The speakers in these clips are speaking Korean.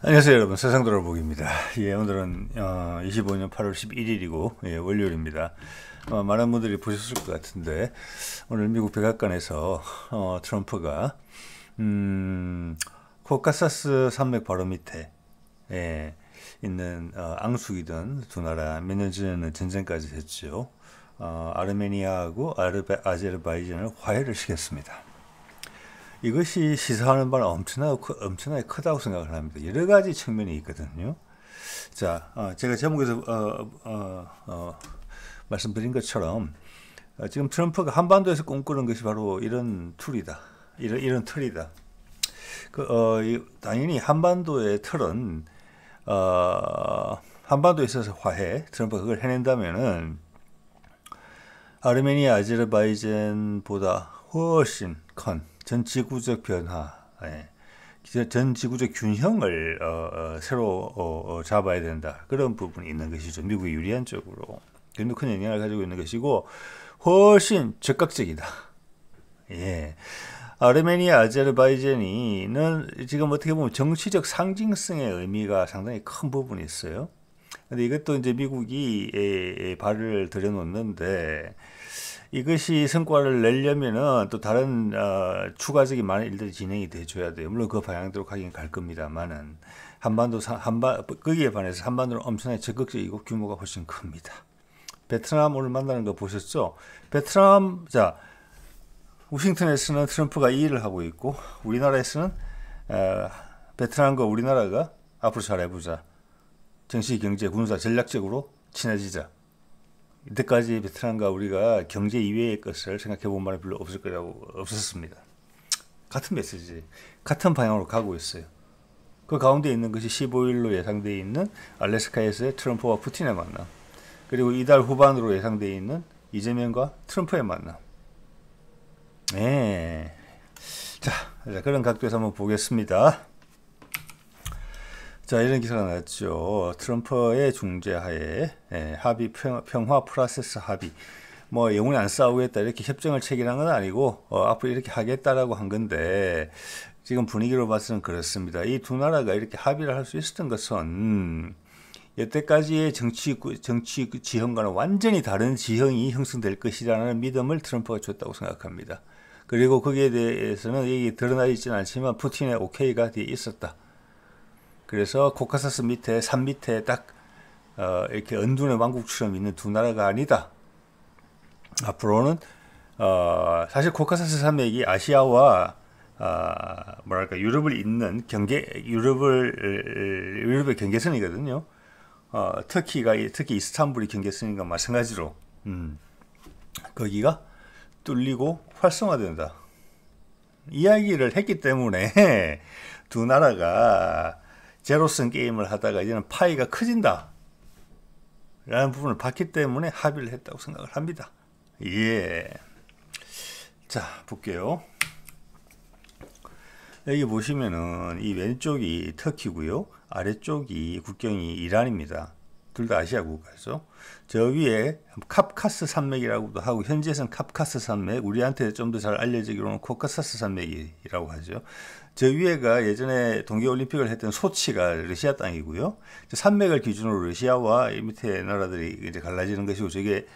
안녕하세요 여러분, 세상돌아보기입니다. 예, 오늘은 25년 8월 11일이고 예, 월요일입니다. 많은 분들이 보셨을 것 같은데 오늘 미국 백악관에서 트럼프가 코카사스 산맥 바로 밑에 예, 있는 앙숙이던 두 나라, 몇 년 전에는 전쟁까지 했죠. 아르메니아하고 아제르바이잔을 화해를 시켰습니다. 이것이 시사하는 바는 엄청나게 크다고 생각을 합니다. 여러 가지 측면이 있거든요. 자, 제가 제목에서 말씀드린 것처럼 지금 트럼프가 한반도에서 꿈꾸는 것이 바로 이런 툴이다. 이런 틀이다. 당연히 한반도의 틀은 한반도에 있어서 화해, 트럼프가 그걸 해낸다면은 아르메니아, 아제르바이잔보다 훨씬 큰 전 지구적 변화, 전 지구적 균형을 새로 잡아야 된다. 그런 부분이 있는 것이죠. 미국이 유리한 쪽으로. 굉장히 큰 영향을 가지고 있는 것이고 훨씬 적극적이다. 예. 아르메니아, 아제르바이잔이는 지금 어떻게 보면 정치적 상징성의 의미가 상당히 큰 부분이 있어요. 근데 이것도 이제 미국이 발을 들여놓는데 이것이 성과를 내려면은 또 다른 추가적인 많은 일들이 진행이 돼줘야 돼요. 물론 그 방향대로 가긴 갈 겁니다만은 거기에 반해서 한반도는 엄청나게 적극적이고 규모가 훨씬 큽니다. 베트남 오늘 만나는 거 보셨죠? 베트남 자 워싱턴에서는 트럼프가 이 일을 하고 있고 우리나라에서는 베트남과 우리나라가 앞으로 잘해보자. 정치, 경제, 군사, 전략적으로 친해지자. 이때까지 베트남과 우리가 경제 이외의 것을 생각해 본 말이 별로 없었습니다. 같은 메시지, 같은 방향으로 가고 있어요. 그 가운데 있는 것이 15일로 예상되어 있는 알래스카에서의 트럼프와 푸틴의 만남, 그리고 이달 후반으로 예상되어 있는 이재명과 트럼프의 만남. 네. 자, 그런 각도에서 한번 보겠습니다. 자, 이런 기사가 나왔죠. 트럼프의 중재하에 합의 평화 프로세스 합의. 뭐 영원히 안 싸우겠다 이렇게 협정을 체결한 건 아니고 앞으로 이렇게 하겠다라고 한 건데 지금 분위기로 봐서는 그렇습니다. 이 두 나라가 이렇게 합의를 할 수 있었던 것은 여태까지의 정치 지형과는 완전히 다른 지형이 형성될 것이라는 믿음을 트럼프가 줬다고 생각합니다. 그리고 거기에 대해서는 이게 드러나 있지는 않지만 푸틴의 오케이가 뒤에 있었다. 그래서 코카사스 밑에 산 밑에 딱 이렇게 은둔의 왕국처럼 있는 두 나라가 아니다. 앞으로는 사실 코카사스 산맥이 아시아와 뭐랄까 유럽을 잇는 유럽의 경계선이거든요. 특히 이스탄불이 경계선인가 마찬가지로 거기가 뚫리고 활성화된다. 이야기를 했기 때문에 두 나라가 제로섬 게임을 하다가 이제는 파이가 커진다 라는 부분을 봤기 때문에 합의를 했다고 생각을 합니다. 예. 자, 볼게요. 여기 보시면은 이 왼쪽이 터키고요. 아래쪽이 국경이 이란입니다. 둘 다 아시아 국가죠. 저 위에 카프카스 산맥이라고도 하고 현지에서는 카프카스 산맥, 우리한테 좀 더 잘 알려지기로는 코카사스 산맥이라고 하죠. 저 위에가 예전에 동계올림픽을 했던 소치가 러시아 땅이고요. 산맥을 기준으로 러시아와 이 밑에 나라들이 이제 갈라지는 것이고 저게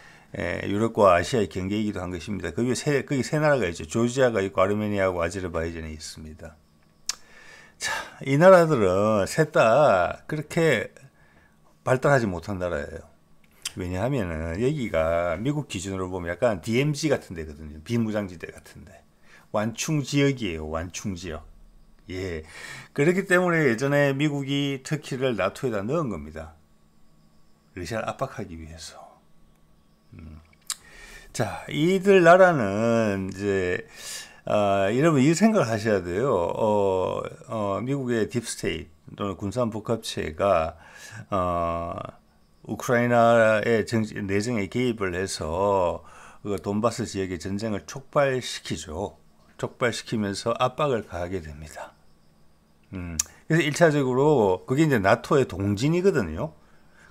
유럽과 아시아의 경계이기도 한 것입니다. 그 위에 거기 세 나라가 있죠. 조지아가 있고 아르메니아하고 아제르바이잔이 있습니다. 자, 이 나라들은 셋 다 그렇게 발달하지 못한 나라예요. 왜냐하면은 여기가 미국 기준으로 보면 약간 DMZ 같은 데거든요. 비무장지대 같은데. 완충 지역이에요. 완충 지역. 예. 그렇기 때문에 예전에 미국이 터키를 나토에다 넣은 겁니다. 러시아를 압박하기 위해서. 자, 이들 나라는 이제 여러분 이 생각을 하셔야 돼요. 미국의 딥스테이트 또는 군산복합체가 우크라이나의 내정에 개입을 해서 그 돈바스 지역의 전쟁을 촉발시키죠. 촉발시키면서 압박을 가하게 됩니다. 그래서 1차적으로 그게 이제 나토의 동진이거든요.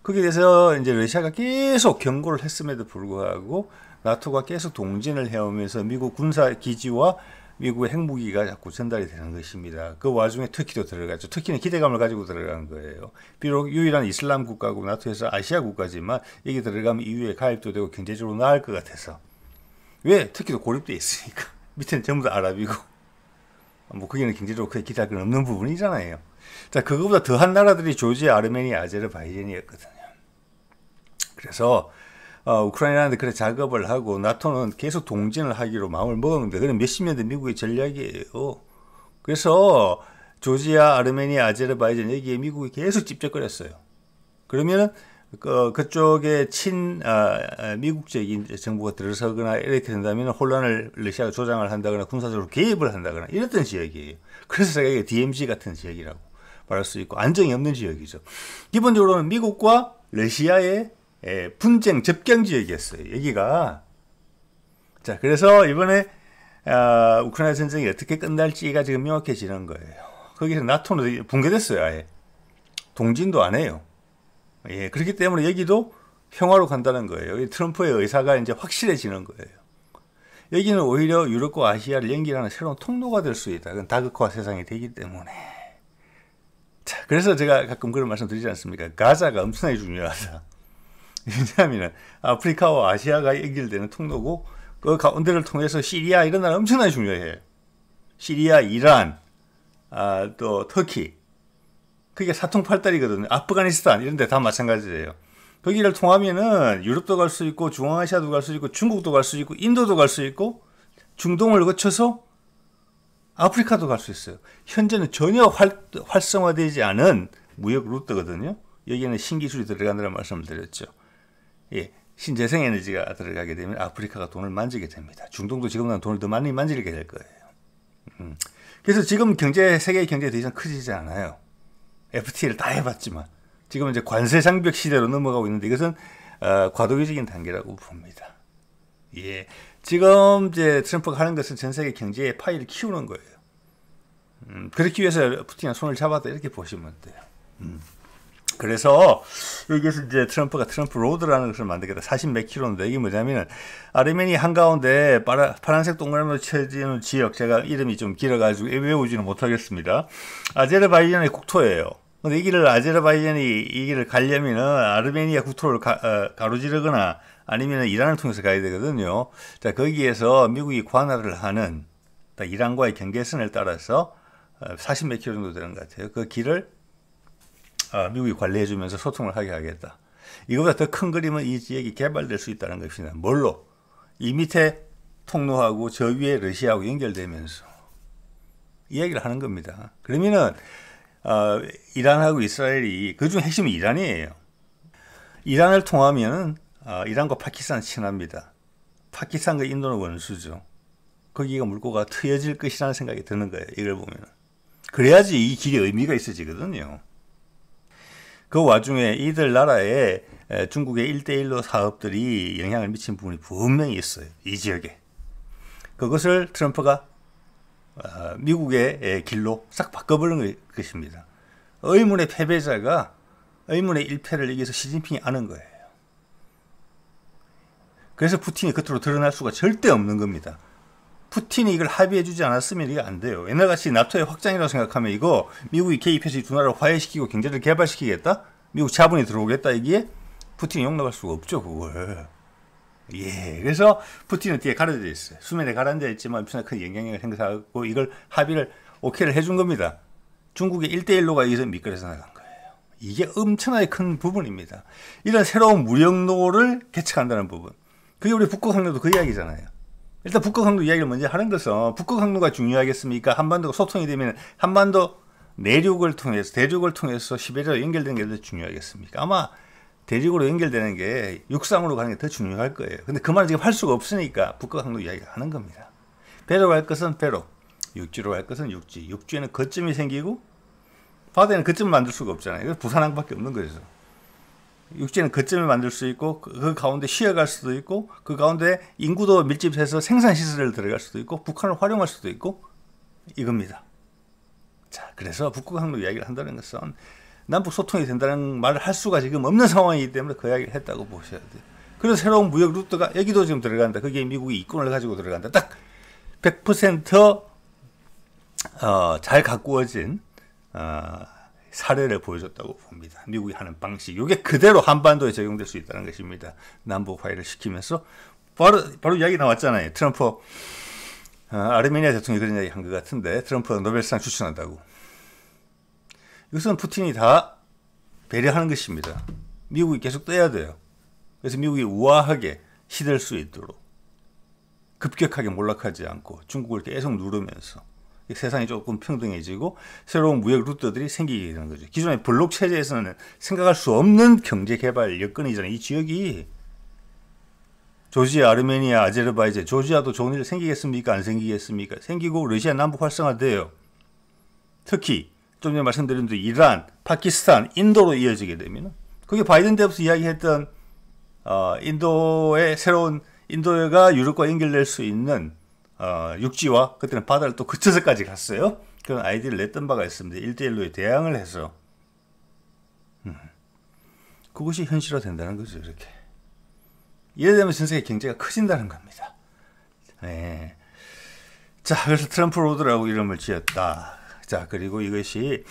거기에 대해서 이제 러시아가 계속 경고를 했음에도 불구하고 나토가 계속 동진을 해오면서 미국 군사 기지와 미국의 핵무기가 자꾸 전달이 되는 것입니다. 그 와중에 터키도 들어가죠. 터키는 기대감을 가지고 들어간 거예요. 비록 유일한 이슬람 국가고 나토에서 아시아 국가지만 여기 들어가면 EU에 가입도 되고 경제적으로 나을 것 같아서. 왜? 터키도 고립돼 있으니까. 밑에는 전부 다 아랍이고. 뭐 거기는 경제적으로 크게 기대할 건 없는 부분이잖아요. 자, 그거보다 더한 나라들이 조지아, 아르메니아, 아제르바이잔이었거든요. 그래서 우크라이나한테 그래 작업을 하고 나토는 계속 동진을 하기로 마음을 먹었는데 그건 몇십 년 된 미국의 전략이에요. 그래서 조지아, 아르메니아, 아제르바이잔 여기에 미국이 계속 찝쩍거렸어요. 그러면은 그쪽에 미국적인 정부가 들어서거나 이렇게 된다면 혼란을 러시아가 조장을 한다거나 군사적으로 개입을 한다거나 이랬던 지역이에요. 그래서 제가 이게 DMZ 같은 지역이라고 말할 수 있고 안정이 없는 지역이죠. 기본적으로는 미국과 러시아의 분쟁 접경 지역이었어요. 여기가. 자, 그래서 이번에 우크라이나 전쟁이 어떻게 끝날지가 지금 명확해지는 거예요. 거기서 나토는 붕괴됐어요. 아예 동진도 안 해요. 예, 그렇기 때문에 여기도 평화로 간다는 거예요. 트럼프의 의사가 이제 확실해지는 거예요. 여기는 오히려 유럽과 아시아를 연결하는 새로운 통로가 될 수 있다. 그건 다극화 세상이 되기 때문에. 자, 그래서 제가 가끔 그런 말씀 드리지 않습니까? 가자가 엄청나게 중요하다. 왜냐하면 아프리카와 아시아가 연결되는 통로고 그 가운데를 통해서 시리아 이런 나라 엄청나게 중요해요. 시리아, 이란, 또 터키. 그게 사통팔달이거든요. 아프가니스탄 이런 데 다 마찬가지예요. 거기를 통하면은 유럽도 갈 수 있고 중앙아시아도 갈 수 있고 중국도 갈 수 있고 인도도 갈 수 있고 중동을 거쳐서 아프리카도 갈 수 있어요. 현재는 전혀 활성화되지 않은 무역 루트거든요. 여기에는 신기술이 들어간다는 말씀을 드렸죠. 예, 신재생에너지가 들어가게 되면 아프리카가 돈을 만지게 됩니다. 중동도 지금보다 돈을 더 많이 만지게 될 거예요. 그래서 지금 세계 경제 더 이상 커지지 않아요. FTA를 다 해봤지만 지금 이제 관세 장벽 시대로 넘어가고 있는데 이것은 과도기적인 단계라고 봅니다. 예, 지금 이제 트럼프가 하는 것은 전 세계 경제의 파이를 키우는 거예요. 그렇기 위해서 푸틴이 손을 잡았다 이렇게 보시면 돼요. 그래서 여기에서 이제 트럼프가 트럼프 로드라는 것을 만들겠다. 40 몇 킬로인데 이게 뭐냐면 아르메니아 한가운데 파란색 동그라미로 쳐지는 지역, 제가 이름이 좀 길어가지고 외우지는 못하겠습니다. 아제르바이잔의 국토예요. 근데 이 길을 아제르바이잔이 이 길을 가려면은 아르메니아 국토를 가로지르거나 아니면 이란을 통해서 가야 되거든요. 자, 거기에서 미국이 관할을 하는 이란과의 경계선을 따라서 40 몇 킬로 정도 되는 것 같아요. 그 길을 미국이 관리해주면서 소통을 하게 하겠다. 이거보다 더 큰 그림은 이 지역이 개발될 수 있다는 것입니다. 뭘로? 이 밑에 통로하고 저 위에 러시아하고 연결되면서 이야기를 하는 겁니다. 그러면은 이란하고 이스라엘이 그중 핵심이 이란이에요. 이란을 통하면 이란과 파키스탄은 친합니다. 파키스탄과 인도는 원수죠. 거기가 물꼬가 트여질 것이라는 생각이 드는 거예요. 이걸 보면 그래야지 이 길이 의미가 있어지거든요. 그 와중에 이들 나라에 중국의 1대1로 사업들이 영향을 미친 부분이 분명히 있어요. 이 지역에. 그것을 트럼프가 미국의 길로 싹 바꿔버린 것입니다. 의문의 패배자가 의문의 일패를 여기서 시진핑이 아는 거예요. 그래서 푸틴이 겉으로 드러날 수가 절대 없는 겁니다. 푸틴이 이걸 합의해주지 않았으면 이게 안 돼요. 옛날같이 나토의 확장이라고 생각하면 이거 미국이 개입해서 이 두 나라를 화해시키고 경제를 개발시키겠다? 미국 자본이 들어오겠다? 이게 푸틴이 용납할 수가 없죠, 그걸. 예, 그래서 푸틴은 뒤에 가려져 있어요. 수면에 가라앉아 있지만 엄청나게 큰 영향력을 행사하고 이걸 합의를 오케이를 해준 겁니다. 중국의 1대1로가 여기서 미끄러져 나간 거예요. 이게 엄청나게 큰 부분입니다. 이런 새로운 무역로를 개척한다는 부분. 그게 우리 북극 항로도 그 이야기잖아요. 일단 북극 항로 이야기를 먼저 하는 것은 북극 항로가 중요하겠습니까? 한반도가 소통이 되면 한반도 내륙을 통해서 대륙을 통해서 시베리아로 연결되는 게 더 중요하겠습니까? 아마 대륙으로 연결되는 게 육상으로 가는 게 더 중요할 거예요. 근데 그 말을 지금 할 수가 없으니까 북극 항로 이야기를 하는 겁니다. 배로 갈 것은 배로, 육지로 갈 것은 육지. 육지에는 거점이 생기고 바다에는 거점을 만들 수가 없잖아요. 그래서 부산항밖에 없는 거죠. 육지는 거점을 만들 수 있고 그 가운데 쉬어갈 수도 있고 그 가운데 인구도 밀집해서 생산시설을 들어갈 수도 있고 북한을 활용할 수도 있고 이겁니다. 자, 그래서 북극항로 이야기를 한다는 것은 남북 소통이 된다는 말을 할 수가 지금 없는 상황이기 때문에 그 이야기를 했다고 보셔야 돼요. 그래서 새로운 무역 루트가 여기도 지금 들어간다. 거기에 미국이 이권을 가지고 들어간다. 딱 100% 잘 가꾸어진 사례를 보여줬다고 봅니다. 미국이 하는 방식, 이게 그대로 한반도에 적용될 수 있다는 것입니다. 남북 화해를 시키면서 바로 이야기 나왔잖아요. 트럼프 아르메니아 대통령이 그런 이야기 한 것 같은데, 트럼프가 노벨상 추천한다고. 이것은 푸틴이 다 배려하는 것입니다. 미국이 계속 떼야 돼요. 그래서 미국이 우아하게 시들 수 있도록 급격하게 몰락하지 않고 중국을 계속 누르면서 세상이 조금 평등해지고 새로운 무역 루트들이 생기게 되는 거죠. 기존의 블록 체제에서는 생각할 수 없는 경제 개발 여건이잖아요. 이 지역이 조지아, 아르메니아, 아제르바이잔, 조지아도 좋은 일 생기겠습니까? 안 생기겠습니까? 생기고 러시아 남북 활성화돼요. 특히 좀 전에 말씀드린 대로 이란, 파키스탄, 인도로 이어지게 되면 그게 바이든 때부터 이야기했던 인도의 새로운 인도가 유럽과 연결될 수 있는 육지와 그때는 바다를 또 그쳐서까지 갔어요. 그런 아이디어를 냈던 바가 있습니다. 1대1로에 대항을 해서 그것이 현실화 된다는 거죠. 이렇게 이래 되면 전 세계 경제가 커진다는 겁니다. 네. 자, 그래서 트럼프 로드라고 이름을 지었다. 자, 그리고 이것이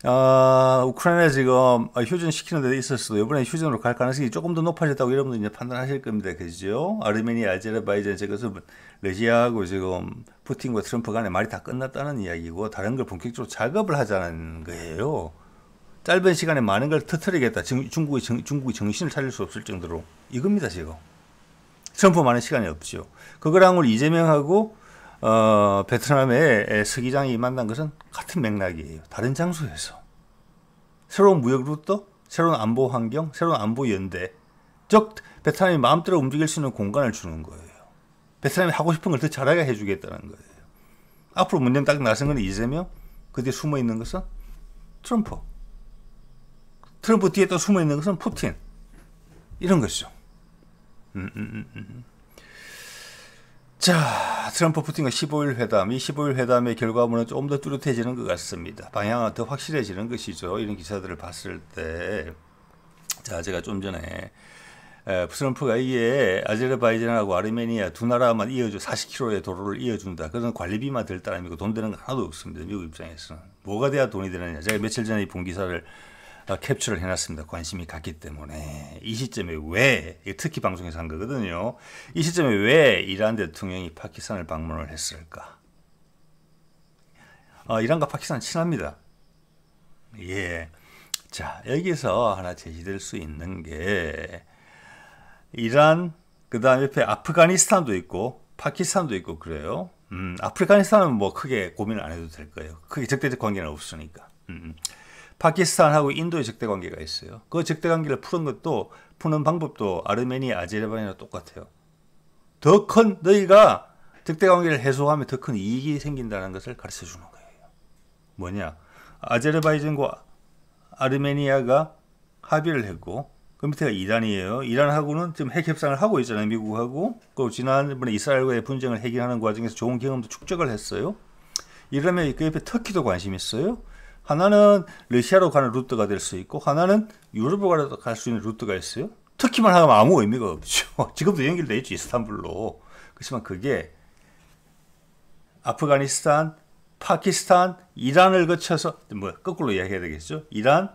우크라이나 지금 휴전시키는 데 있었어도 이번에 휴전으로 갈 가능성이 조금 더 높아졌다고 여러분들 이제 판단하실 겁니다. 그죠? 아르메니아, 아제르바이잔 저것은 러시아하고 지금 푸틴과 트럼프 간에 말이 다 끝났다는 이야기고 다른 걸 본격적으로 작업을 하자는 거예요. 짧은 시간에 많은 걸 터뜨리겠다. 중국이 정신을 차릴 수 없을 정도로 이겁니다. 지금 트럼프 많은 시간이 없죠. 그거랑 우리 이재명하고 베트남의 서기장이 만난 것은 같은 맥락이에요. 다른 장소에서 새로운 무역 루트, 새로운 안보 환경, 새로운 안보 연대, 즉 베트남이 마음대로 움직일 수 있는 공간을 주는 거예요. 베트남이 하고 싶은 걸 더 잘하게 해주겠다는 거예요. 앞으로 문제는 딱 나선 건 이재명, 그 뒤에 숨어 있는 것은 트럼프. 트럼프 뒤에 또 숨어 있는 것은 푸틴. 이런 것이죠. 자, 트럼프 푸틴과 15일 회담, 이 15일 회담의 결과물은 좀 더 뚜렷해지는 것 같습니다. 방향은 더 확실해지는 것이죠. 이런 기사들을 봤을 때. 자, 제가 좀 전에 트럼프가 이게 아제르바이잔하고 아르메니아 두 나라만 이어줘 40km의 도로를 이어준다. 그런 관리비만 들 따름이고 돈 되는 거 하나도 없습니다. 미국 입장에서는. 뭐가 돼야 돈이 되느냐. 제가 며칠 전에 본 기사를 캡처를 해놨습니다. 관심이 갔기 때문에. 이 시점에 왜, 특히 방송에서 한 거거든요. 이 시점에 왜 이란 대통령이 파키스탄을 방문을 했을까? 이란과 파키스탄은 친합니다. 예. 자, 여기서 하나 제시될 수 있는 게 이란, 그 다음 옆에 아프가니스탄도 있고 파키스탄도 있고 그래요. 아프가니스탄은 뭐 크게 고민을 안 해도 될 거예요. 크게 적대적 관계는 없으니까. 파키스탄하고 인도의 적대 관계가 있어요. 그 적대 관계를 푸는 방법도 아르메니아, 아제르바이잔이랑 똑같아요. 더 큰 너희가 적대 관계를 해소하면 더 큰 이익이 생긴다는 것을 가르쳐 주는 거예요. 뭐냐? 아제르바이잔과 아르메니아가 합의를 했고 그 밑에가 이란이에요. 이란하고는 지금 핵 협상을 하고 있잖아요. 미국하고. 그리고 지난번에 이스라엘과의 분쟁을 해결하는 과정에서 좋은 경험도 축적을 했어요. 이러면 그 옆에 터키도 관심 있어요. 하나는 러시아로 가는 루트가 될 수 있고 하나는 유럽으로 갈 수 있는 루트가 있어요. 터키만 하면 아무 의미가 없죠. 지금도 연결돼 있죠. 이스탄불로. 그렇지만 그게 아프가니스탄, 파키스탄, 이란을 거쳐서 거꾸로 이야기해야 되겠죠. 이란,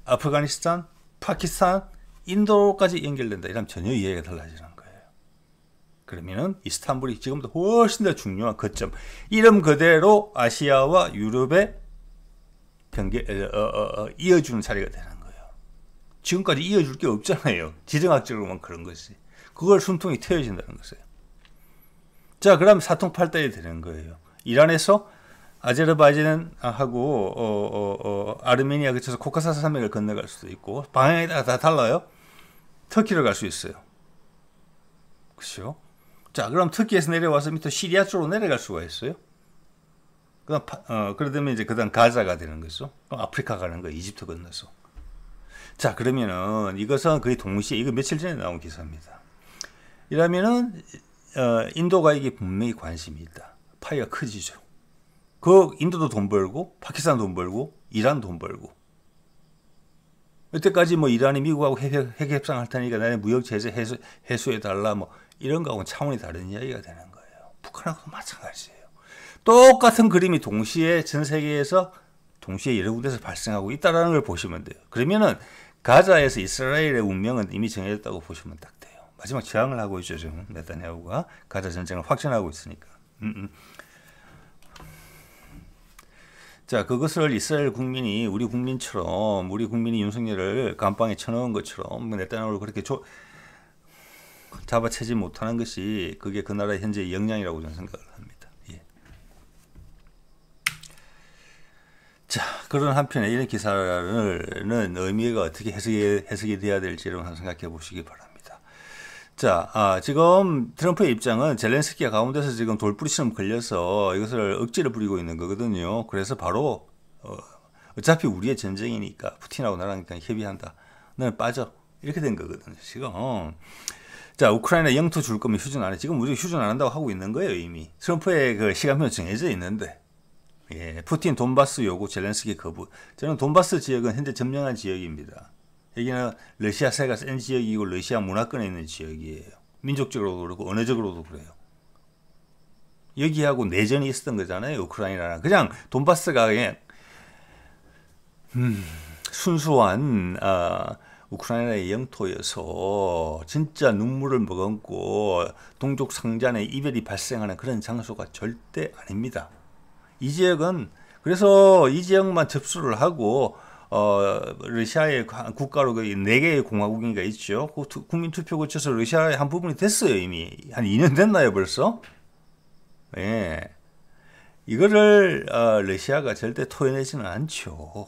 아프가니스탄, 파키스탄, 인도까지 연결된다. 이러면 전혀 이해가 달라지는 거예요. 그러면은 이스탄불이 지금도 훨씬 더 중요한 거점. 이름 그대로 아시아와 유럽의 이어주는 자리가 되는 거예요. 지금까지 이어줄 게 없잖아요. 지정학적으로만 그런 것이. 그걸 숨통이 트여진다는 것이에요. 자, 그럼 사통팔달이 되는 거예요. 이란에서 아제르바이잔하고 아르메니아 그쳐서 코카사스 산맥을 건너갈 수도 있고 방향이 다 달라요. 터키로 갈 수 있어요. 그렇죠? 자, 그럼 터키에서 내려와서 밑에 시리아 쪽으로 내려갈 수가 있어요. 그러면 이제 그다음 가자가 되는 거죠. 그럼 아프리카 가는 거, 이집트 건너서. 자, 그러면은 이것은 거의 동시에 이거 며칠 전에 나온 기사입니다. 이러면은 인도가 이게 분명히 관심이 있다. 파이가 커지죠. 그 인도도 돈 벌고 파키스탄 돈 벌고 이란 돈 벌고. 여태까지 뭐 이란이 미국하고 핵 협상할 테니까 나의 무역 제재 해소해 달라 뭐 이런 거하고는 차원이 다른 이야기가 되는 거예요. 북한하고도 마찬가지예요. 똑같은 그림이 동시에 전 세계에서 동시에 여러 군데서 발생하고 있다는 걸 보시면 돼요. 그러면은 가자에서 이스라엘의 운명은 이미 정해졌다고 보시면 딱 돼요. 마지막 저항을 하고 있죠. 지금 네타냐후가 가자 전쟁을 확전하고 있으니까. 자, 그것을 이스라엘 국민이 우리 국민처럼 우리 국민이 윤석열을 감방에 쳐넣은 것처럼 네타냐후를 그렇게 잡아채지 못하는 것이 그게 그 나라의 현재의 역량이라고 저는 생각을 합니다. 예. 자, 그런 한편에 이런 기사는 의미가 어떻게 해석이 돼야 될지를 한번 생각해 보시기 바랍니다. 자, 지금 트럼프의 입장은 젤렌스키가 가운데서 지금 돌부리처럼 걸려서 이것을 억지를 부리고 있는 거거든요. 그래서 바로 어차피 우리의 전쟁이니까 푸틴하고 나랑 협의한다. 너는 빠져. 이렇게 된 거거든요. 지금. 자, 우크라이나 영토 줄 거면 휴전 안 해. 지금 우리가 휴전 안 한다고 하고 있는 거예요, 이미. 트럼프의 그 시간표는 정해져 있는데. 예, 푸틴 돈바스 요구, 젤렌스키 거부. 저는 돈바스 지역은 현재 점령한 지역입니다. 여기는 러시아세가 센 지역이고 러시아 문화권에 있는 지역이에요. 민족적으로도 그렇고 언어적으로도 그래요. 여기하고 내전이 있었던 거잖아요. 우크라이나랑. 그냥 돈바스가 그냥 순수한 우크라이나의 영토여서 진짜 눈물을 머금고 동족 상잔의 이별이 발생하는 그런 장소가 절대 아닙니다. 이 지역은 그래서 이 지역만 접수를 하고 러시아의 국가로 4개의 공화국인가 있죠. 국민 투표 거쳐서 러시아의 한 부분이 됐어요. 이미 한 2년 됐나요 벌써? 예, 이거를 러시아가 절대 토해내지는 않죠.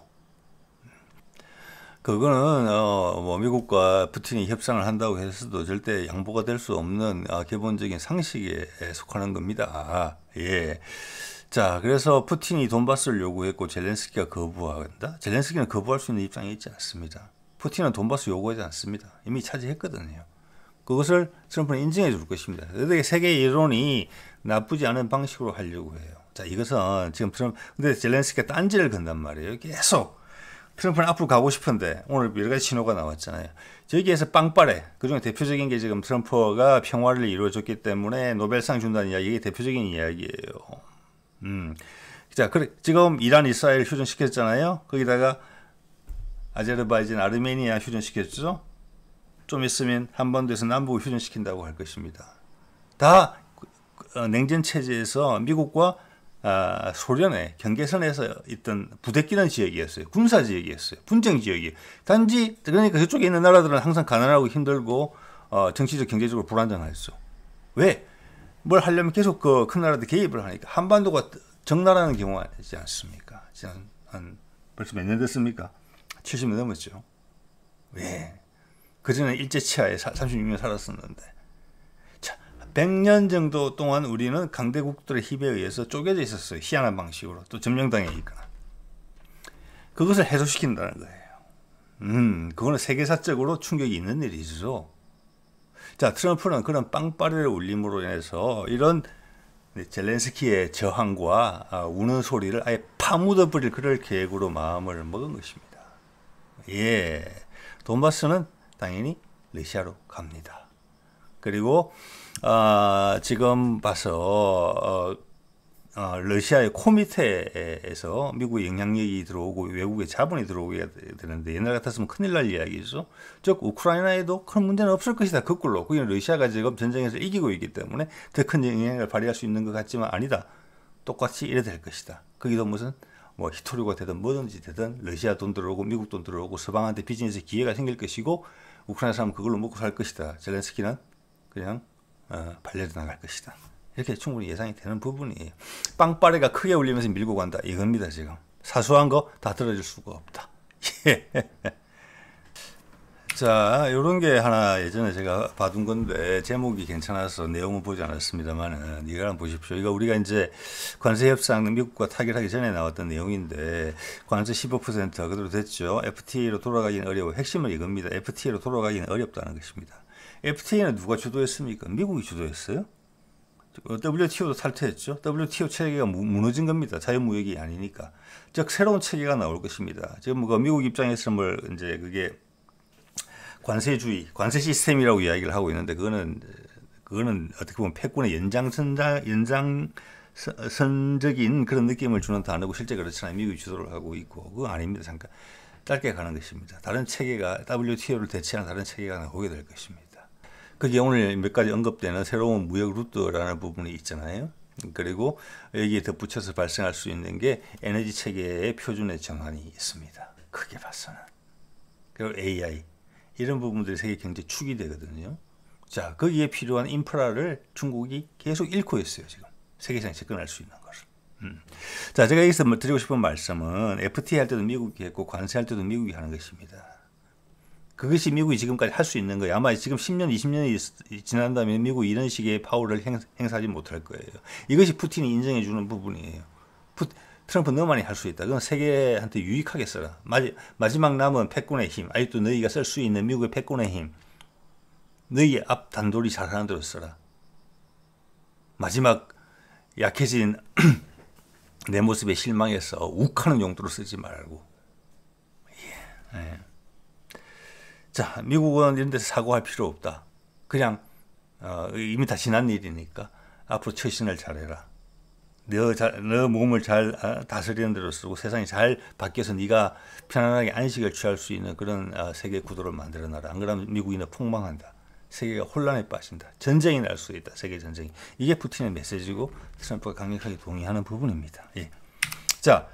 그거는 뭐 미국과 푸틴이 협상을 한다고 해서도 절대 양보가 될 수 없는 기본적인 상식에 속하는 겁니다. 예. 자, 그래서 푸틴이 돈바스를 요구했고 젤렌스키가 거부한다? 젤렌스키는 거부할 수 있는 입장에 있지 않습니다. 푸틴은 돈바스 요구하지 않습니다. 이미 차지했거든요. 그것을 트럼프는 인정해 줄 것입니다. 그런데 세계 여론이 나쁘지 않은 방식으로 하려고 해요. 자, 이것은 지금 근데 젤렌스키가 딴지를 건단 말이에요. 계속. 트럼프는 앞으로 가고 싶은데 오늘 여러 가지 신호가 나왔잖아요. 저기에서 빵빠레. 그중에 대표적인 게 지금 트럼프가 평화를 이루어줬기 때문에 노벨상 준다는 이야기, 이게 대표적인 이야기예요. 자, 그래, 지금 이란, 이스라엘 휴전시켰잖아요. 거기다가 아제르바이잔, 아르메니아 휴전시켰죠. 좀 있으면 한반도에서 남북을 휴전시킨다고 할 것입니다. 다 냉전 체제에서 미국과 소련의 경계선에서 있던 부대끼는 지역이었어요. 군사 지역이었어요. 분쟁 지역이에요. 단지 그러니까 그쪽에 있는 나라들은 항상 가난하고 힘들고 정치적, 경제적으로 불안정했어. 왜? 뭘 하려면 계속 그 큰 나라들 개입을 하니까 한반도가 적나라하는 경우가 있지 않습니까? 한 벌써 몇 년 됐습니까? 70년 넘었죠. 왜? 그전에 일제치하에 36년 살았었는데. 자, 100년 정도 동안 우리는 강대국들의 힘에 의해서 쪼개져 있었어요. 희한한 방식으로. 또 점령당해 있거나. 그것을 해소시킨다는 거예요. 그거는 세계사적으로 충격이 있는 일이죠. 자, 트럼프는 그런 빵빠레를 울림으로 인해서 이런 젤렌스키의 저항과 우는 소리를 아예 파묻어버릴 그럴 계획으로 마음을 먹은 것입니다. 예, 돈바스는 당연히 러시아로 갑니다. 그리고 지금 봐서 러시아의 코밑에서 미국의 영향력이 들어오고 외국의 자본이 들어오게 되는데 옛날 같았으면 큰일 날 이야기죠. 즉 우크라이나에도 큰 문제는 없을 것이다. 거꾸로 거기는 러시아가 지금 전쟁에서 이기고 있기 때문에 더 큰 영향을 발휘할 수 있는 것 같지만 아니다. 똑같이 이래 될 것이다. 거기도 무슨 뭐 히토류가 되든 뭐든지 되든 러시아 돈 들어오고 미국 돈 들어오고 서방한테 비즈니스 기회가 생길 것이고 우크라이나 사람은 그걸로 먹고 살 것이다. 젤렌스키는 그냥 발려져 나갈 것이다. 이렇게 충분히 예상이 되는 부분이에요. 빵빠레가 크게 울리면서 밀고 간다. 이겁니다, 지금. 사소한 거 다 들어줄 수가 없다. 자, 요런 게 하나 예전에 제가 봐둔 건데, 제목이 괜찮아서 내용은 보지 않았습니다만은, 이거 한번 보십시오. 이거 우리가 이제 관세 협상 미국과 타결하기 전에 나왔던 내용인데, 관세 15% 그대로 됐죠. FTA로 돌아가기는 어려워. 핵심은 이겁니다. FTA로 돌아가기는 어렵다는 것입니다. FTA는 누가 주도했습니까? 미국이 주도했어요? WTO도 탈퇴했죠. WTO 체계가 무너진 겁니다. 자유무역이 아니니까. 즉 새로운 체계가 나올 것입니다. 지금 그 미국 입장에서 뭘 이제 그게 관세주의, 관세 시스템이라고 이야기를 하고 있는데 그거는 어떻게 보면 패권의 연장선상이라고 선적인 그런 느낌을 주는 단어고 실제 그렇잖아요. 미국이 주도를 하고 있고 그거 아닙니다. 잠깐 짧게 가는 것입니다. 다른 체계가 WTO를 대체하는 다른 체계가 나오게 될 것입니다. 그게 오늘 몇 가지 언급되는 새로운 무역 루트라는 부분이 있잖아요. 그리고 여기에 덧붙여서 발생할 수 있는 게 에너지 체계의 표준의 전환이 있습니다. 크게 봐서는. 그리고 AI 이런 부분들이 세계 경제 축이 되거든요. 자, 거기에 필요한 인프라를 중국이 계속 잃고 있어요. 지금 세계상에 접근할 수 있는 것을. 자, 제가 여기서 드리고 싶은 말씀은 FTA 할 때도 미국이 했고 관세할 때도 미국이 하는 것입니다. 그것이 미국이 지금까지 할 수 있는 거예요. 아마 지금 10년, 20년이 지난다면 미국이 이런 식의 파워를 행사하지 못할 거예요. 이것이 푸틴이 인정해 주는 부분이에요. 트럼프 너만이 할 수 있다. 그건 세계한테 유익하게 써라. 마지막 남은 패권의 힘, 아직도 너희가 쓸 수 있는 미국의 패권의 힘, 너희 앞 단돌이 잘하는 대로 써라. 마지막 약해진 내 모습에 실망해서 욱하는 용도로 쓰지 말고. 예. 자, 미국은 이런 데서 사고할 필요 없다. 그냥 이미 다 지난 일이니까 앞으로 처신을 잘해라. 너 몸을 잘 다스리는 대로 쓰고 세상이 잘 바뀌어서 네가 편안하게 안식을 취할 수 있는 그런 세계 구도를 만들어놔라. 안 그러면 미국인은 폭망한다. 세계가 혼란에 빠진다. 전쟁이 날 수 있다. 세계 전쟁이. 이게 푸틴의 메시지고 트럼프가 강력하게 동의하는 부분입니다. 예. 자,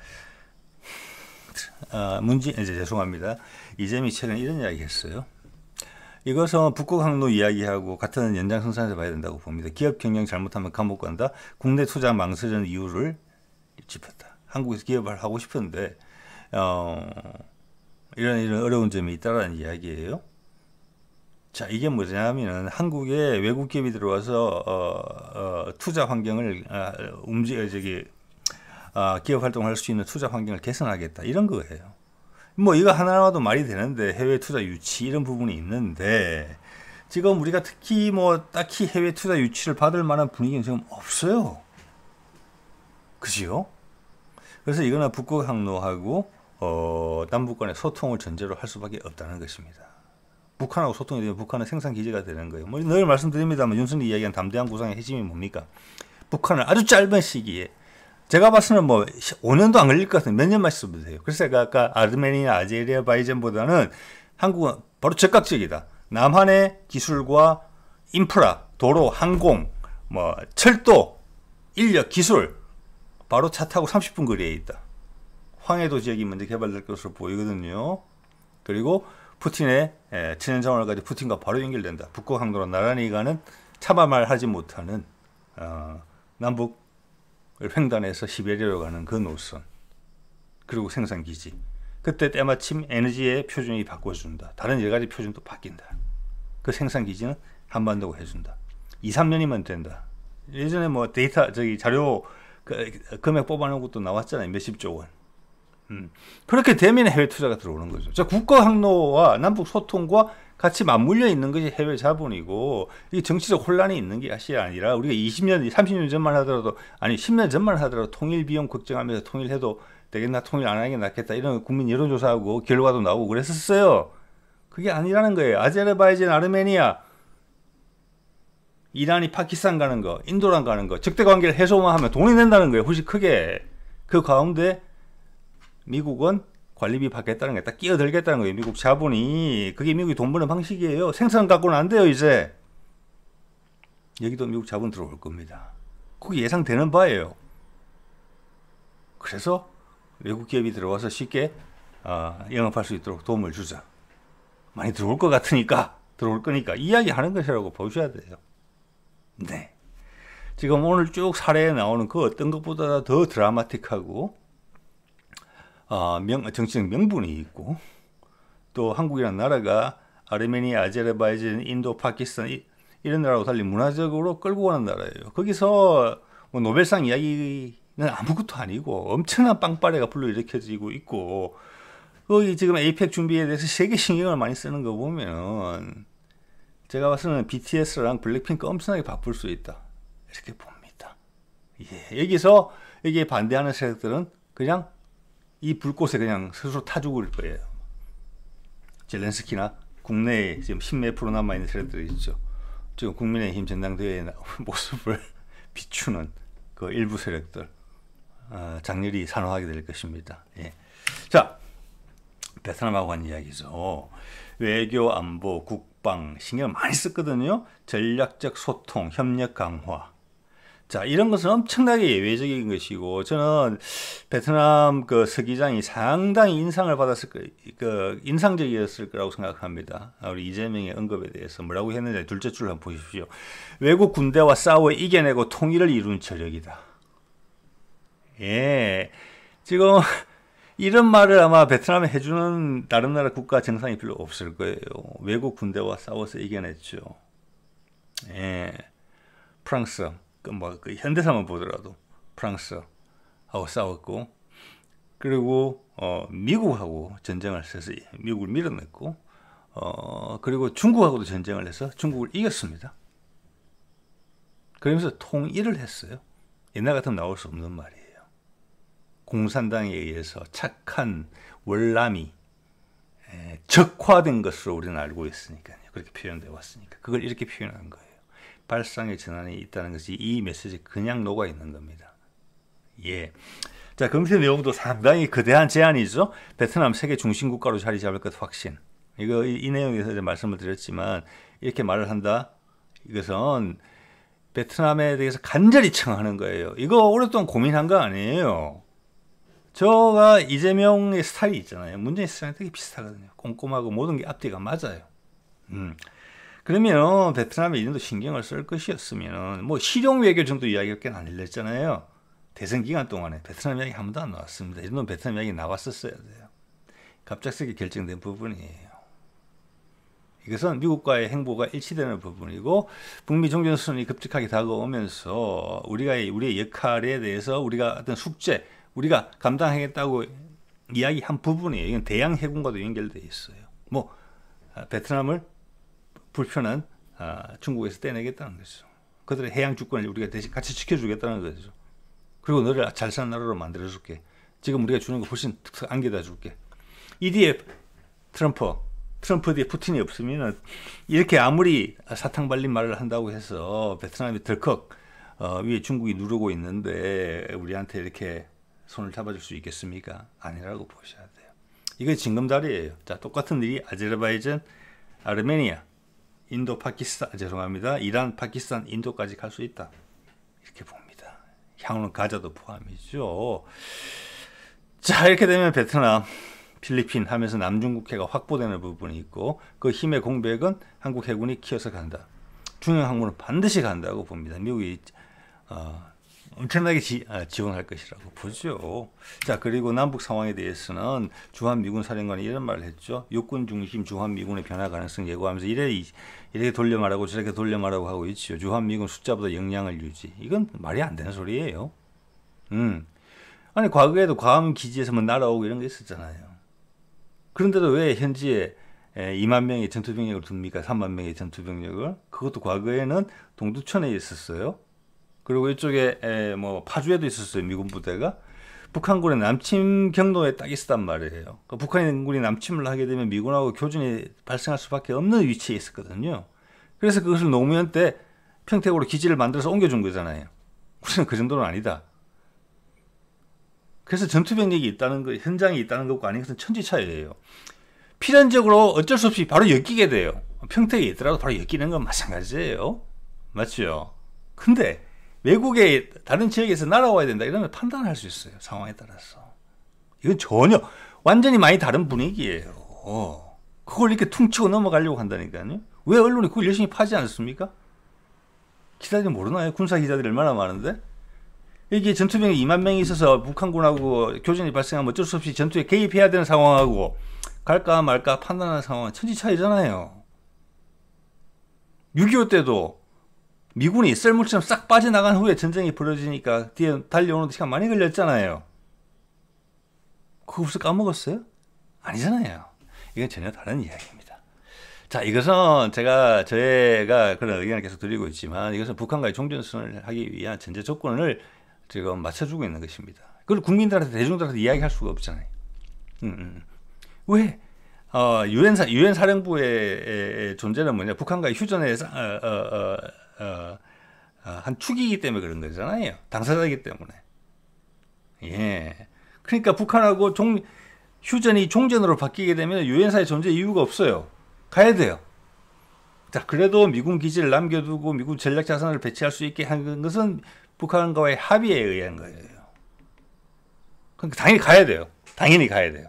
이제 죄송합니다. 이재명이 최근에 이런 이야기 했어요. 이것은 북극 항로 이야기하고 같은 연장선상에서 봐야 된다고 봅니다. 기업 경영 잘못하면 감옥 간다. 국내 투자 망설이는 이유를 짚었다. 한국에서 기업을 하고 싶은데 이런 어려운 점이 있다라는 이야기예요. 자, 이게 뭐냐면은 한국에 외국 기업이 들어와서 투자 환경을 기업 활동할 수 있는 투자 환경을 개선하겠다 이런 거예요. 뭐 이거 하나라도 말이 되는데 해외 투자 유치 이런 부분이 있는데 지금 우리가 특히 뭐 딱히 해외 투자 유치를 받을 만한 분위기는 지금 없어요. 그지요? 그래서 이거는 북극 항로하고 남북 간의 소통을 전제로 할 수밖에 없다는 것입니다. 북한하고 소통이 되면 북한은 생산 기지가 되는 거예요. 뭐 늘 말씀드립니다만 윤석열이 이야기한 담대한 구상의 핵심이 뭡니까? 북한을 아주 짧은 시기에 제가 봤을 때는 뭐 5년도 안 걸릴 것 같은 몇 년만 있으면 돼요. 그래서 제가 아까 아르메니아, 아제르바이잔보다는 한국은 바로 적극적이다. 남한의 기술과 인프라, 도로, 항공, 뭐 철도, 인력, 기술 바로 차 타고 30분 거리에 있다. 황해도 지역이 먼저 개발될 것으로 보이거든요. 그리고 푸틴의 친연자원을 가지고 푸틴과 바로 연결된다. 북극 항로로 나란히 가는 차마말하지 못하는 남북 횡단해서 시베리아로 가는 그 노선 그리고 생산기지 그때 때마침 에너지의 표준이 바꿔준다. 다른 여러 가지 표준도 바뀐다. 그 생산기지는 한반도가 해준다. 2, 3년이면 된다. 예전에 뭐 데이터 자료 금액 뽑아놓은 것도 나왔잖아요. 몇십조 원. 그렇게 되면 해외 투자가 들어오는 거죠. 자, 국가 항로와 남북 소통과 같이 맞물려 있는 것이 해외 자본이고 이게 정치적 혼란이 있는 게 아니라 우리가 20년, 30년 전만 하더라도 아니 10년 전만 하더라도 통일 비용 걱정하면서 통일해도 되겠나 통일 안 하는 게 낫겠다 이런 국민 여론조사하고 결과도 나오고 그랬었어요. 그게 아니라는 거예요. 아제르바이잔, 아르메니아, 이란이 파키스탄 가는 거, 인도랑 가는 거 적대 관계를 해소만 하면 돈이 낸다는 거예요. 훨씬 크게. 그 가운데 미국은 관리비 받겠다는 게 딱 끼어들겠다는 거예요. 미국 자본이. 그게 미국이 돈 버는 방식이에요. 생산 갖고는 안 돼요, 이제. 여기도 미국 자본 들어올 겁니다. 그게 예상되는 바예요. 그래서 외국 기업이 들어와서 쉽게 영업할 수 있도록 도움을 주자. 많이 들어올 것 같으니까, 들어올 거니까 이야기하는 것이라고 보셔야 돼요. 네. 지금 오늘 쭉 사례에 나오는 그 어떤 것보다 더 드라마틱하고 정치적 명분이 있고 또 한국이라는 나라가 아르메니아, 아제르바이잔, 인도, 파키스탄 이런 나라하고 달리 문화적으로 끌고 가는 나라예요. 거기서 뭐 노벨상 이야기는 아무것도 아니고 엄청난 빵빠레가 불러일으켜지고 있고 거기 지금 에이펙 준비에 대해서 세계 신경을 많이 쓰는 거 보면 제가 봤을 때는 BTS랑 블랙핑크 엄청나게 바쁠 수 있다 이렇게 봅니다. 예, 여기서 여기에 반대하는 세력들은 그냥 이 불꽃에 그냥 스스로 타 죽을 거예요. 젤렌스키나 국내에 지금 10몇 프로 남아있는 세력들이 있죠. 지금 국민의힘 전당대회의 모습을 비추는 그 일부 세력들 장렬히 산호하게 될 것입니다. 예. 자, 베트남하고 한 이야기죠. 외교, 안보, 국방 신경 많이 썼거든요. 전략적 소통, 협력 강화. 자, 이런 것은 엄청나게 예외적인 것이고, 저는 베트남 그 서기장이 상당히 인상을 받았을 인상적이었을 거라고 생각합니다. 우리 이재명의 언급에 대해서 뭐라고 했는지 둘째 줄을 한번 보십시오. 외국 군대와 싸워 이겨내고 통일을 이룬 저력이다. 예. 지금 이런 말을 아마 베트남에 해주는 다른 나라 국가 정상이 별로 없을 거예요. 외국 군대와 싸워서 이겨냈죠. 예. 프랑스. 그 현대사만 보더라도 프랑스하고 싸웠고, 그리고 미국하고 전쟁을 해서 미국을 밀어냈고, 그리고 중국하고도 전쟁을 해서 중국을 이겼습니다. 그러면서 통일을 했어요. 옛날 같으면 나올 수 없는 말이에요. 공산당에 의해서 착한 월남이 적화된 것으로 우리는 알고 있으니까요. 그렇게 표현되어 왔으니까 그걸 이렇게 표현한 거예요. 발상의 전환이 있다는 것이 이 메시지에 그냥 녹아 있는 겁니다. 예. 자, 금세 내용도 상당히 거대한 제안이죠. 베트남 세계 중심 국가로 자리 잡을 것 확신. 이 내용에서 이제 말씀을 드렸지만, 이렇게 말을 한다. 이것은 베트남에 대해서 간절히 청하는 거예요. 이거 오랫동안 고민한 거 아니에요. 저가 이재명의 스타일이 있잖아요. 문재인 스타일이 되게 비슷하거든요. 꼼꼼하고 모든 게 앞뒤가 맞아요. 그러면 베트남에 이 정도 신경을 쓸 것이었으면 뭐 실용 외교 정도 이야기밖에 안 들렸잖아요. 대선 기간 동안에 베트남 이야기 한 번도 안 나왔습니다. 이 정도는 베트남 이야기 나왔었어야 돼요. 갑작스럽게 결정된 부분이에요. 이것은 미국과의 행보가 일치되는 부분이고, 북미 종전선언이 급격하게 다가오면서 우리의 역할에 대해서 우리가 어떤 숙제, 우리가 감당하겠다고 이야기한 부분이에요. 이건 대양 해군과도 연결되어 있어요. 뭐 베트남을 불편한 중국에서 떼내겠다는 거죠. 그들의 해양 주권을 우리가 대신 같이 지켜주겠다는 거죠. 그리고 너를 잘 사는 나라로 만들어줄게. 지금 우리가 주는 거 훨씬 안겨다 줄게. 이 뒤에 트럼프 뒤에 푸틴이 없으면 이렇게 아무리 사탕 발린 말을 한다고 해서 베트남이 덜컥 위에 중국이 누르고 있는데 우리한테 이렇게 손을 잡아줄 수 있겠습니까? 아니라고 보셔야 돼요. 이게 징검다리예요. 자, 똑같은 일이 아제르바이잔, 아르메니아, 인도, 파키스탄, 죄송합니다. 이란, 파키스탄, 인도까지 갈 수 있다. 이렇게 봅니다. 향후는 가자도 포함이죠. 자, 이렇게 되면 베트남, 필리핀 하면서 남중국해가 확보되는 부분이 있고, 그 힘의 공백은 한국 해군이 키워서 간다. 중형 항모는 반드시 간다고 봅니다. 미국이 엄청나게 지원할 것이라고 보죠. 자, 그리고 남북 상황에 대해서는 주한미군 사령관이 이런 말을 했죠. 육군 중심 주한미군의 변화 가능성 예고하면서 이렇게 돌려 말하고 저렇게 돌려 말하고 하고 있죠. 주한미군 숫자보다 역량을 유지. 이건 말이 안 되는 소리예요. 아니, 과거에도 괌 기지에서 뭐 날아오고 이런 게 있었잖아요. 그런데도 왜 현지에 2만 명의 전투병력을 둡니까? 3만 명의 전투병력을. 그것도 과거에는 동두천에 있었어요. 그리고 이쪽에 뭐 파주에도 있었어요. 미군 부대가. 북한군의 남침 경로에 딱 있었단 말이에요. 그러니까 북한군이 남침을 하게 되면 미군하고 교전이 발생할 수밖에 없는 위치에 있었거든요. 그래서 그것을 노무현 때 평택으로 기지를 만들어서 옮겨준 거잖아요. 우리는 그 정도는 아니다. 그래서 전투병력이 있다는 거, 현장에 있다는 것과 아닌 것은 천지차이예요. 필연적으로 어쩔 수 없이 바로 엮이게 돼요. 평택에 있더라도 바로 엮이는 건 마찬가지예요. 맞죠? 근데 외국의 다른 지역에서 날아와야 된다 이러면 판단할 수 있어요. 상황에 따라서. 이건 전혀 완전히 많이 다른 분위기예요. 그걸 이렇게 퉁치고 넘어가려고 한다니까요. 왜 언론이 그걸 열심히 파지 않습니까? 기자들이 모르나요? 군사 기자들이 얼마나 많은데? 이게 전투병이 2만 명이 있어서 북한군하고 교전이 발생하면 어쩔 수 없이 전투에 개입해야 되는 상황하고 갈까 말까 판단하는 상황은 천지차이잖아요. 6.25 때도 미군이 썰물처럼 싹 빠져나간 후에 전쟁이 벌어지니까 뒤에 달려오는 시간 많이 걸렸잖아요. 그거 벌써 까먹었어요? 아니잖아요. 이건 전혀 다른 이야기입니다. 자, 이것은 제가 그런 의견을 계속 드리고 있지만 이것은 북한과의 종전선언을 하기 위한 전제 조건을 지금 맞춰주고 있는 것입니다. 그걸 국민들한테 대중들한테 이야기할 수가 없잖아요. 왜? 유엔 사령부의 존재는 뭐냐? 북한과의 휴전에 한 축이기 때문에 그런 거잖아요. 당사자이기 때문에. 예. 그러니까 북한하고 휴전이 종전으로 바뀌게 되면 유엔사의 존재 이유가 없어요. 가야 돼요. 자, 그래도 미군 기지를 남겨두고 미군 전략 자산을 배치할 수 있게 한 것은 북한과의 합의에 의한 거예요. 그러니까 당연히 가야 돼요. 당연히 가야 돼요.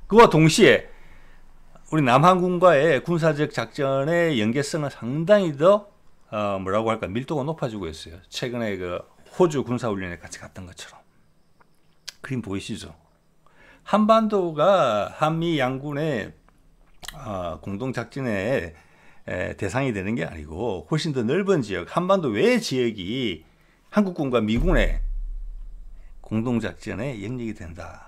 그와 동시에 우리 남한군과의 군사적 작전의 연계성은 상당히 더 뭐라고 할까 밀도가 높아지고 있어요. 최근에 그 호주 군사훈련에 같이 갔던 것처럼. 그림 보이시죠? 한반도가 한미 양군의 공동작전의 대상이 되는 게 아니고 훨씬 더 넓은 지역, 한반도 외의 지역이 한국군과 미군의 공동작전의 영역이 된다.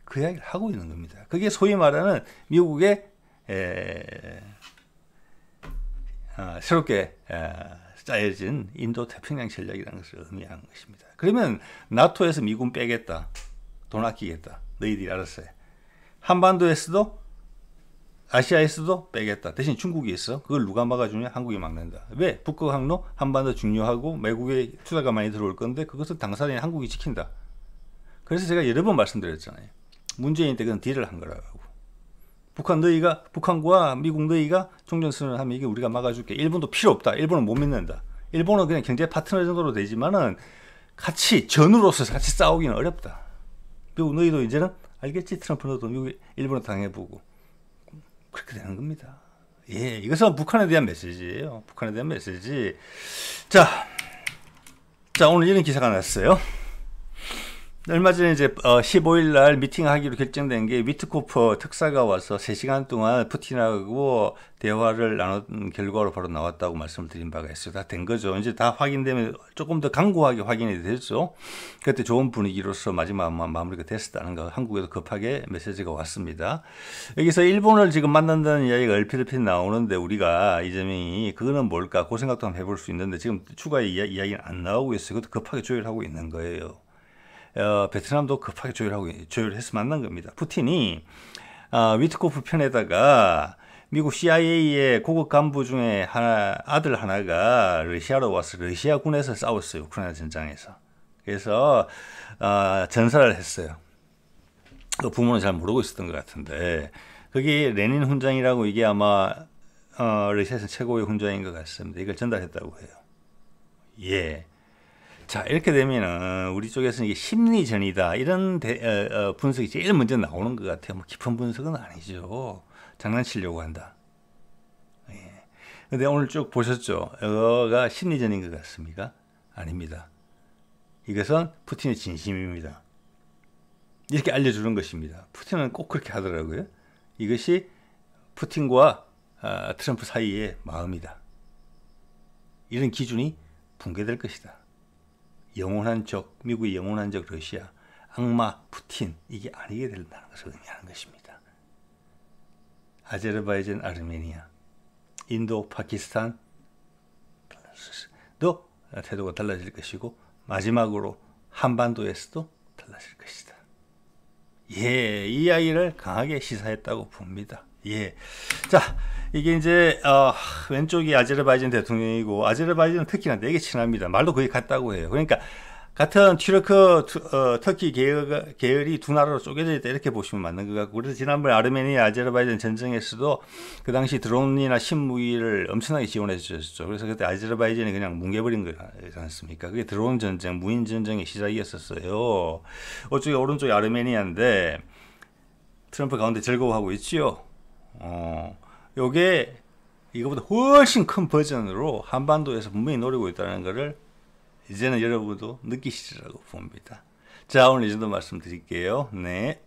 그 이야기를 하고 있는 겁니다. 그게 소위 말하는 미국의 새롭게 짜여진 인도 태평양 전략이라는 것을 의미하는 것입니다. 그러면 나토에서 미군 빼겠다. 돈 아끼겠다. 너희들이 알았어요. 한반도에서도 아시아에서도 빼겠다. 대신 중국이 있어. 그걸 누가 막아주냐? 한국이 막는다. 왜? 북극 항로 한반도 중요하고 외국의 투자가 많이 들어올 건데 그것을 당사자인 한국이 지킨다. 그래서 제가 여러 번 말씀드렸잖아요. 문재인 때 그건 딜을 한 거라고. 북한과 미국 너희가 종전선언을 하면 이게 우리가 막아줄게. 일본도 필요 없다. 일본은 못 믿는다. 일본은 그냥 경제 파트너 정도로 되지만은 같이 전우로서 같이 싸우기는 어렵다. 미국 너희도 이제는 알겠지? 트럼프 너도 미국 일본을 당해보고 그렇게 되는 겁니다. 예, 이것은 북한에 대한 메시지예요. 북한에 대한 메시지. 자 오늘 이런 기사가 났어요. 얼마 전에 이제 15일 날 미팅하기로 결정된 게 위트코프 특사가 와서 3시간 동안 푸틴하고 대화를 나눈 결과로 바로 나왔다고 말씀을 드린 바가 있어요. 다 된 거죠. 이제 다 확인되면 조금 더 강고하게 확인이 됐죠. 그때 좋은 분위기로서 마지막 마무리가 됐었다는 거 한국에도 급하게 메시지가 왔습니다. 여기서 일본을 지금 만난다는 이야기가 얼핏 나오는데 우리가 이 점이 그거는 뭘까? 그 생각도 한번 해볼 수 있는데 지금 추가 이야기는 안 나오고 있어요. 그것도 급하게 조율하고 있는 거예요. 베트남도 급하게 조율해서 만난 겁니다. 푸틴이 위트코프 편에다가 미국 CIA의 고급 간부 중에 아들 하나가 러시아로 와서 러시아군에서 싸웠어요. 우크라이나 전장에서. 그래서 전사를 했어요. 그 부모는 잘 모르고 있었던 것 같은데 거기 레닌 훈장이라고 이게 아마 러시아에서 최고의 훈장인 것 같습니다. 이걸 전달했다고 해요. 예. 자, 이렇게 되면은 우리 쪽에서는 이게 심리전이다 이런 분석이 제일 먼저 나오는 것 같아요. 뭐 깊은 분석은 아니죠. 장난치려고 한다. 예. 근데 오늘 쭉 보셨죠? 이거가 심리전인 것 같습니까? 아닙니다. 이것은 푸틴의 진심입니다. 이렇게 알려주는 것입니다. 푸틴은 꼭 그렇게 하더라고요. 이것이 푸틴과 트럼프 사이의 마음이다. 이런 기준이 붕괴될 것이다. 영원한 적, 미국의 영원한 적 러시아, 악마 푸틴 이게 아니게 된다는 것을 의미하는 것입니다. 아제르바이잔, 아르메니아, 인도, 파키스탄도 태도가 달라질 것이고 마지막으로 한반도에서도 달라질 것이다. 예, 이 이야기를 강하게 시사했다고 봅니다. 예, 자 이게 이제 왼쪽이 아제르바이잔 대통령이고 아제르바이잔은 특히나 되게 친합니다. 말도 거의 같다고 해요. 그러니까 같은 튀르크 터키 계열이 두 나라로 쪼개져 있다 이렇게 보시면 맞는 것 같고 그래서 지난번 아르메니아 아제르바이잔 전쟁에서도 그 당시 드론이나 신무기를 엄청나게 지원해 주셨죠. 그래서 그때 아제르바이잔이 그냥 뭉개버린 거지 않습니까? 그게 드론 전쟁, 무인 전쟁의 시작이었었어요. 이쪽에 오른쪽이 아르메니아인데 트럼프 가운데 즐거워하고 있지요. 요게 이거보다 훨씬 큰 버전으로 한반도에서 분명히 노리고 있다는 것을 이제는 여러분도 느끼시리라고 봅니다. 자, 오늘 이 정도 말씀드릴게요. 네.